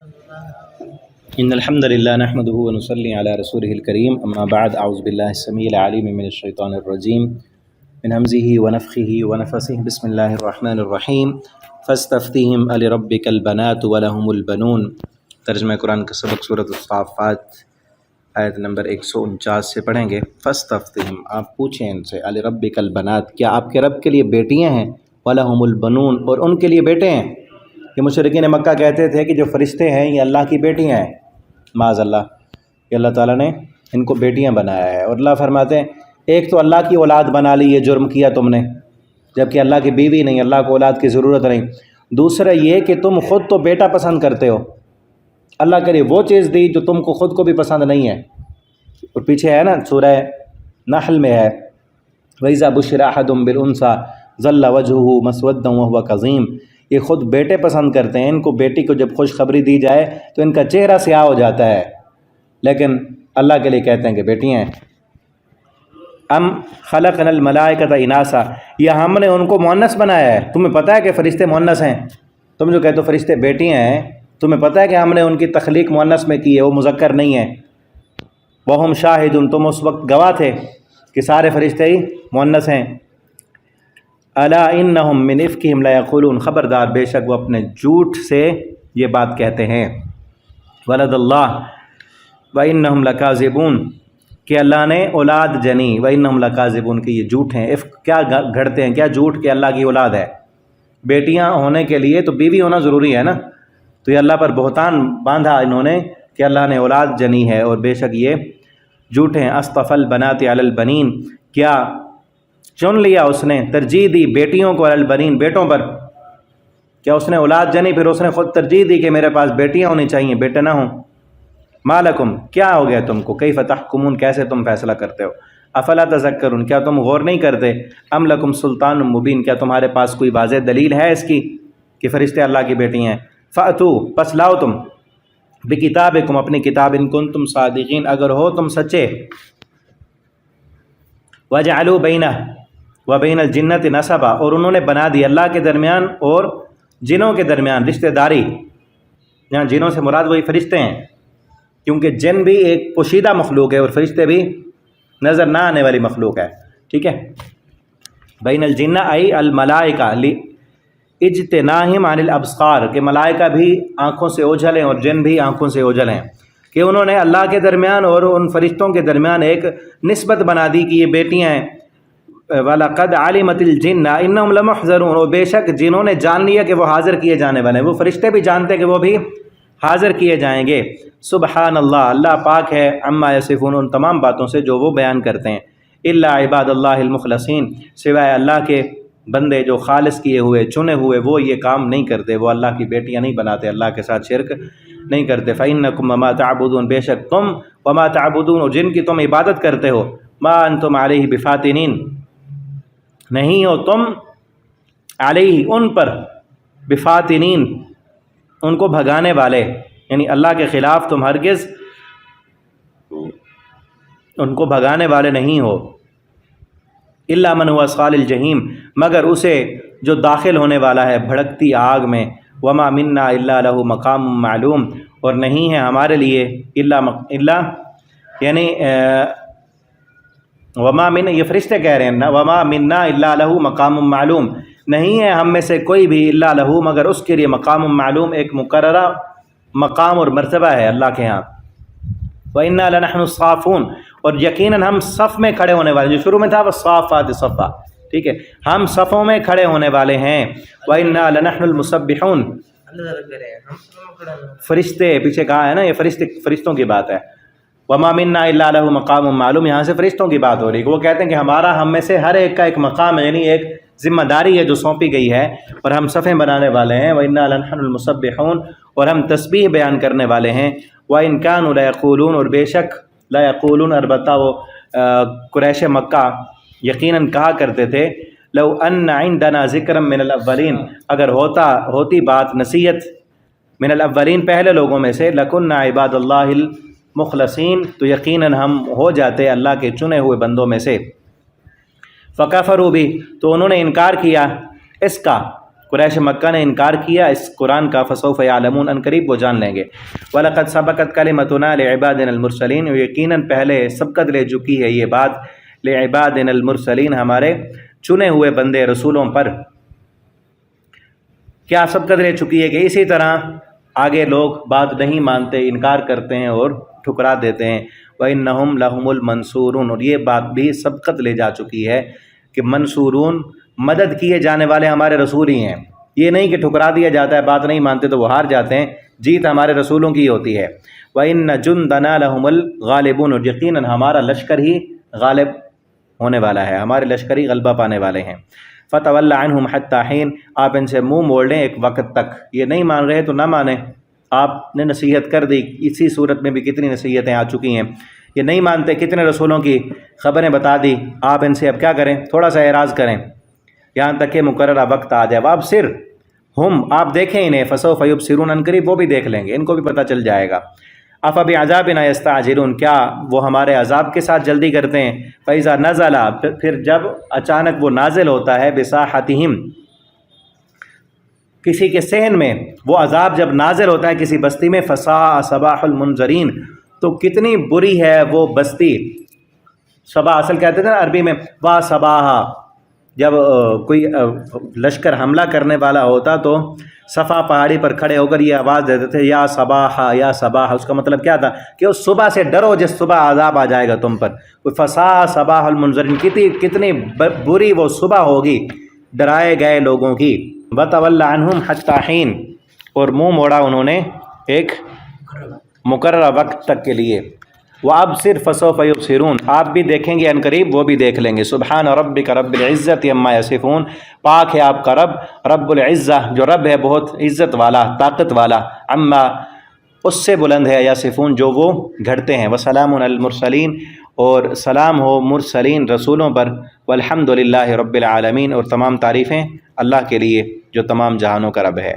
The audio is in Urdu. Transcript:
إن الحمد لله نحمده ونصلي على رسوله الكريم أما بعد أعوذ بالله السميع العليم من الشيطان الرجيم من همزه ونفخه ونفثه بسم الله الرحمن الرحيم فاستفتهم ألربك البنات ولهم البنون۔ ترجمہ قرآن کا سبق سورۃ الصافات آیت نمبر 149 سے پڑھیں گے۔ فاستفتهم، آپ پوچھیں ان سے، ألربك البنات، کیا آپ کے رب کے لیے بیٹیاں ہیں، ولهم البنون، اور ان کے لیے بیٹے ہیں۔ یہ مشرکین مکہ کہتے تھے کہ جو فرشتے ہیں یہ اللہ کی بیٹیاں ہیں، معاذ اللہ، کہ اللہ تعالیٰ نے ان کو بیٹیاں بنایا ہے۔ اور اللہ فرماتے ہیں ایک تو اللہ کی اولاد بنا لی، یہ جرم کیا تم نے، جبکہ اللہ کی بیوی نہیں، اللہ کو اولاد کی ضرورت نہیں۔ دوسرا یہ کہ تم خود تو بیٹا پسند کرتے ہو، اللہ کرے وہ چیز دی جو تم کو خود کو بھی پسند نہیں ہے۔ اور پیچھے ہے نا سورہ نحل میں ہے وَإِذَا بُشِّرَ أَحَدٌ بِالْأُنثَىٰ ظَلَّ وَجْهُهُ مُسْوَدًّا وَهُوَ كَظِيمٌ۔ یہ خود بیٹے پسند کرتے ہیں، ان کو بیٹی کو جب خوشخبری دی جائے تو ان کا چہرہ سیاہ ہو جاتا ہے، لیکن اللہ کے لیے کہتے ہیں کہ بیٹیاں ہیں۔ ام خلقنا الملائکۃ اناثا، یا ہم نے ان کو مؤنث بنایا ہے۔ تمہیں پتہ ہے کہ فرشتے مؤنث ہیں؟ تم جو کہتے ہو فرشتے بیٹیاں ہیں، تمہیں پتہ ہے کہ ہم نے ان کی تخلیق مؤنث میں کی ہے، وہ مذکر نہیں ہے۔ وہم شاہدون، تم اس وقت گواہ تھے کہ سارے فرشتے ہی مؤنث ہیں۔ الا انہم من افکہم لیقولون، خبردار بے شک وہ اپنے جھوٹ سے یہ بات کہتے ہیں۔ ولد اللہ وانہم لکاذبون، کہ اللہ نے اولاد جنی، وانہم لکاذبون، کہ یہ جھوٹ ہیں۔ افک کیا گھڑتے ہیں، کیا جھوٹ کہ اللہ کی اولاد ہے۔ بیٹیاں ہونے کے لیے تو بیوی ہونا ضروری ہے نا، تو یہ اللہ پر بہتان باندھا انہوں نے کہ اللہ نے اولاد جنی ہے، اور بے شک یہ جھوٹ ہیں۔ اصطفى البنات علی البنین، کیا چن لیا اس نے، ترجیح دی بیٹیوں کو علی البنین، بیٹوں پر۔ کیا اس نے اولاد جنی پھر اس نے خود ترجیح دی کہ میرے پاس بیٹیاں ہونی چاہیے، بیٹے نہ ہوں۔ ما لکم، کیا ہو گیا تم کو، کیف تحکمون، کیسے تم فیصلہ کرتے ہو۔ افلا تذکرون، کیا تم غور نہیں کرتے۔ ام لکم سلطان مبین، کیا تمہارے پاس کوئی واضح دلیل ہے اس کی کہ فرشتے اللہ کی بیٹی ہیں۔ فاتو، پس لاؤ تم، بکتابکم، اپنی کتاب، ان کنتم صادقین، اگر ہو تم سچے۔ وجعلوا بینہ وبین الجنۃ نسبا، اور انہوں نے بنا دی اللہ کے درمیان اور جنوں کے درمیان رشتہ داری۔ یہاں جنوں سے مراد وہی فرشتے ہیں، کیونکہ جن بھی ایک پوشیدہ مخلوق ہے اور فرشتے بھی نظر نہ آنے والی مخلوق ہے، ٹھیک ہے۔ بین الجنہ ای الملائکہ لاجتناہم عن الابصار، کہ ملائکہ بھی آنکھوں سے اوجھل ہیں اور جن بھی آنکھوں سے اوجھل ہیں، کہ انہوں نے اللہ کے درمیان اور ان فرشتوں کے درمیان ایک نسبت بنا دی کہ یہ بیٹیاں ہیں۔ وَلَقَدْ عَلِمَتِ الْجِنَّ إِنَّهُمْ لَمُحْضَرُونَ، اور بے شک جنہوں نے جان لیا کہ وہ حاضر کیے جانے والے ہیں، وہ فرشتے بھی جانتے کہ وہ بھی حاضر کیے جائیں گے۔ سبحان اللہ، اللہ پاک ہے، عما یصفون، ان تمام باتوں سے جو وہ بیان کرتے ہیں۔ الا عباد اللہ المخلصین، سوائے اللہ کے بندے جو خالص کیے ہوئے چنے ہوئے، وہ یہ کام نہیں کرتے، وہ اللہ کی بیٹیاں نہیں بناتے، اللہ کے ساتھ شرک نہیں کرتے۔ فإنکم وما تعبدون، بے شک تم، وما تعبدون، اور جن کی تم عبادت کرتے ہو، ما انتم علیہ بفاتنین، نہیں ہو تم علیہ ان پر، بفاتنین، ان کو بھگانے والے، یعنی اللہ کے خلاف تم ہرگز ان کو بھگانے والے نہیں ہو۔ الا من هو صال الجحیم، مگر اسے جو داخل ہونے والا ہے بھڑکتی آگ میں۔ وما منا الا له مقام معلوم، اور نہیں ہے ہمارے لیے الا یعنی وما من، یہ فرشتے کہہ رہے ہیں نا، وما منا الا له مقام معلوم، نہیں ہے ہم میں سے کوئی بھی الا له، مگر اس کے لیے مقام معلوم، ایک مقررہ مقام اور مرتبہ ہے اللہ کے ہاں۔ وَإِنَّا لَنَحْنُ الصَّافُونَ، اور یقیناً ہم صف میں کھڑے ہونے والے، جو شروع میں تھا وَالصَّافَّاتِ صَفًّا، ٹھیک ہے، ہم صفوں میں کھڑے ہونے والے ہیں۔ وَإِنَّا لَنَحْنُ الْمُسَبِّحُونَ، فرشتے پیچھے کہا ہے نا، یہ فرشتوں کی بات ہے۔ وما منا الا له مقام معلوم، یہاں سے فرشتوں کی بات ہو رہی ہے، وہ کہتے ہیں کہ ہمارا ہم میں سے ہر ایک کا ایک مقام ہے، یعنی ایک ذمہ داری ہے جو سونپی گئی ہے، اور ہم صفیں بنانے والے ہیں۔ وَإِنَّا لَنَحْنُ الْمُسَبِّحُونَ، اور ہم تسبیح بیان کرنے والے ہیں۔ وَإِن كَانُوا لَيَقُولُونَ، اور بے شک لَيَقُولُونَ، البتہ وہ قریش مکہ یقیناً کہا کرتے تھے، لَوْ أَنَّ عِندَنَا ذِكْرًا مِّنَ الْأَوَّلِينَ، اگر ہوتی بات نصیحت من الاولین، پہلے لوگوں میں سے، لَكُنَّا عِبَادَ اللَّهِ الْمُخْلَصِينَ، تو یقیناً ہم ہو جاتے اللہ کے چنے ہوئے بندوں میں سے۔ فَكَفَرُوا بِهِ، تو انہوں نے انکار کیا اس کا، قریش مکہ نے انکار کیا اس قرآن کا، فسوف یعلمون، ان قریب وہ جان لیں گے۔ وَلَقَدْ سَبَقَتْ كَلِمَتُنَا لِعِبَادِنَا الْمُرْسَلِينَ، یقیناً پہلے سبقت لے چکی ہے یہ بات لِعِبَادِنَا الْمُرْسَلِينَ، ہمارے چنے ہوئے بندے رسولوں پر۔ کیا سبقت لے چکی ہے کہ اسی طرح آگے لوگ بات نہیں مانتے، انکار کرتے ہیں اور ٹھکرا دیتے ہیں۔ وَإِنَّهُمْ لَهُمُ الْمَنْصُورُونَ، اور یہ بات بھی سبقت لے جا چکی ہے کہ منصورون، مدد کیے جانے والے ہمارے رسول ہی ہیں۔ یہ نہیں کہ ٹھکرا دیا جاتا ہے، بات نہیں مانتے تو وہ ہار جاتے ہیں، جیت ہمارے رسولوں کی ہوتی ہے۔ وَإِنَّ جُنْدَنَا لَهُمُ الْغَالِبُونَ، اور یقیناً ہمارا لشکر ہی غالب ہونے والا ہے، ہمارے لشکر ہی غلبہ پانے والے ہیں۔ فَتَوَلَّ عَنْهُمْ حَتَّىٰ حِينٍ، آپ ان سے منہ موڑ لیں ایک وقت تک، یہ نہیں مان رہے تو نہ مانیں، آپ نے نصیحت کر دی، اسی صورت میں بھی کتنی نصیحتیں آ چکی ہیں، یہ نہیں مانتے، کتنے رسولوں کی خبریں بتا دی، آپ ان سے اب کیا کریں، تھوڑا سا اعراض کریں یہاں تک کہ مقررہ وقت آ جائے۔ وابصر ہم، آپ دیکھیں انہیں، فسوف یبصرون، ان قریب وہ بھی دیکھ لیں گے، ان کو بھی پتہ چل جائے گا۔ افبعذابنا یستعجلون، کیا وہ ہمارے عذاب کے ساتھ جلدی کرتے ہیں؟ فاذا نزل، پھر جب اچانک وہ نازل ہوتا ہے، بساحتہم، کسی کے صحن میں، وہ عذاب جب نازل ہوتا ہے کسی بستی میں، فساء صباح المنذرین، تو کتنی بری ہے وہ بستی۔ صبا اصل کہتے تھے نا عربی میں، وا صباحا، جب کوئی لشکر حملہ کرنے والا ہوتا تو صفا پہاڑی پر کھڑے ہو کر یہ آواز دیتے تھے، یا صباحا یا صباحا۔ اس کا مطلب کیا تھا کہ اس صبح سے ڈرو جس صبح عذاب آ جائے گا تم پر۔ فساء صباح المنذرین، کتنی بری وہ صبح ہوگی ڈرائے گئے لوگوں کی۔ وَتَوَلَّ عَنْهُمْ حَتَّىٰ حِينٍ، اور منہ موڑا انہوں نے ایک مقررہ وقت تک کے لیے۔ وَأَبْصِرْ فَسَوْفَ يُبْصِرُونَ، آپ بھی دیکھیں گے ان قریب وہ بھی دیکھ لیں گے۔ سبحان ربک رب العزت عما یصفون، پاک ہے آپ کا رب، رب العزہ، جو رب ہے بہت عزت والا، طاقت والا، عما، اس سے بلند ہے، یصفون، جو وہ گھڑتے ہیں۔ وسلام علی المرسلین، اور سلام ہو مرسلین رسولوں پر۔ والحمد للہ رب العالمین، اور تمام تعریفیں اللہ کے لیے جو تمام جہانوں کا رب ہے۔